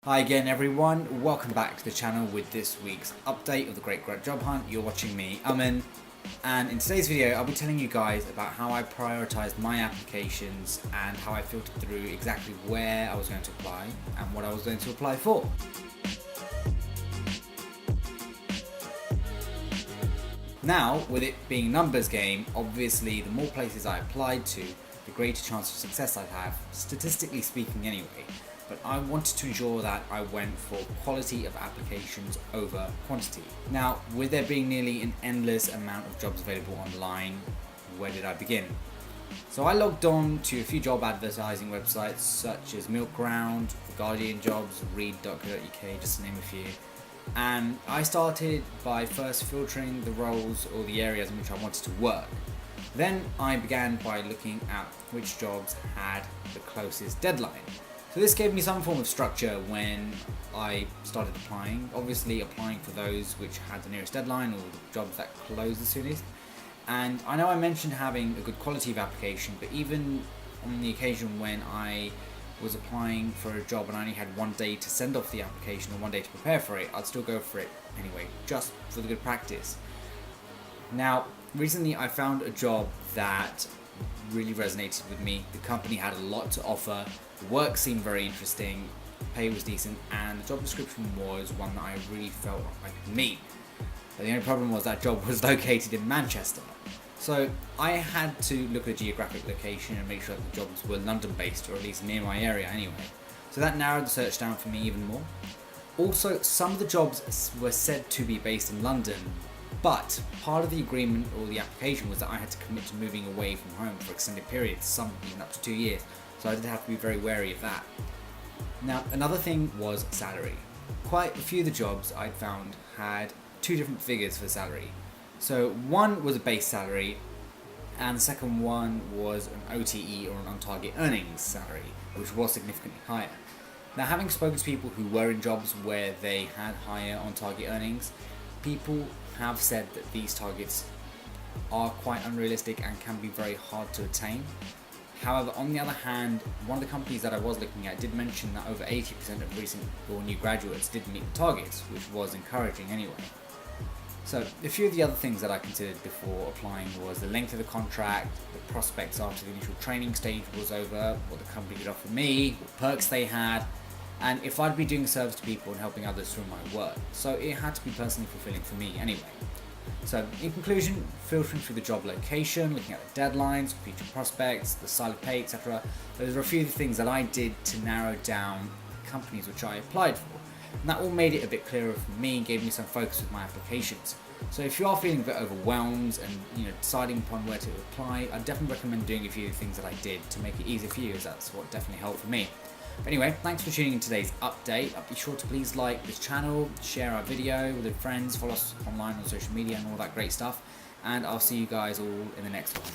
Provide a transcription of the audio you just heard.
Hi again everyone, welcome back to the channel with this week's update of the Great Grad Job Hunt. You're watching me, Aman, and in today's video I'll be telling you guys about how I prioritised my applications and how I filtered through exactly where I was going to apply and what I was going to apply for. Now, with it being a numbers game, obviously the more places I applied to, the greater chance of success I'd have, statistically speaking anyway. But I wanted to ensure that I went for quality of applications over quantity. Now, with there being nearly an endless amount of jobs available online, where did I begin? So I logged on to a few job advertising websites such as Milkground, Guardian Jobs, Read.co.uk, just to name a few. And I started by first filtering the roles or the areas in which I wanted to work. Then I began by looking at which jobs had the closest deadline. So this gave me some form of structure when I started applying, obviously applying for those which had the nearest deadline or the jobs that closed the soonest. And I know I mentioned having a good quality of application, but even on the occasion when I was applying for a job and I only had one day to send off the application or one day to prepare for it, I'd still go for it anyway, just for the good practice. Now, recently I found a job that really resonated with me. The company had a lot to offer, the work seemed very interesting, the pay was decent, and the job description was one that I really felt I could meet. But the only problem was that job was located in Manchester. So I had to look at the geographic location and make sure that the jobs were London based, or at least near my area anyway. So that narrowed the search down for me even more. Also, some of the jobs were said to be based in London, but part of the agreement or the application was that I had to commit to moving away from home for extended periods, some even up to 2 years. So I did have to be very wary of that. Now, another thing was salary. Quite a few of the jobs I'd found had two different figures for the salary. So one was a base salary, and the second one was an OTE, or an on-target earnings salary, which was significantly higher. Now, having spoken to people who were in jobs where they had higher on-target earnings, people have said that these targets are quite unrealistic and can be very hard to attain. However, on the other hand, one of the companies that I was looking at did mention that over 80% of recent or new graduates did meet the targets, which was encouraging anyway. So a few of the other things that I considered before applying was the length of the contract, the prospects after the initial training stage was over, what the company could offer me, what perks they had, and if I'd be doing a service to people and helping others through my work. So it had to be personally fulfilling for me anyway. So in conclusion, filtering through the job location, looking at the deadlines, future prospects, the style of pay, etc. Those are a few of the things that I did to narrow down the companies which I applied for. And that all made it a bit clearer for me and gave me some focus with my applications. So if you are feeling a bit overwhelmed and deciding upon where to apply, I definitely recommend doing a few of the things that I did to make it easier for you, as that's what definitely helped for me. But anyway, thanks for tuning in today's update. Be sure to please like this channel, share our video with your friends, follow us online on social media and all that great stuff. And I'll see you guys all in the next one.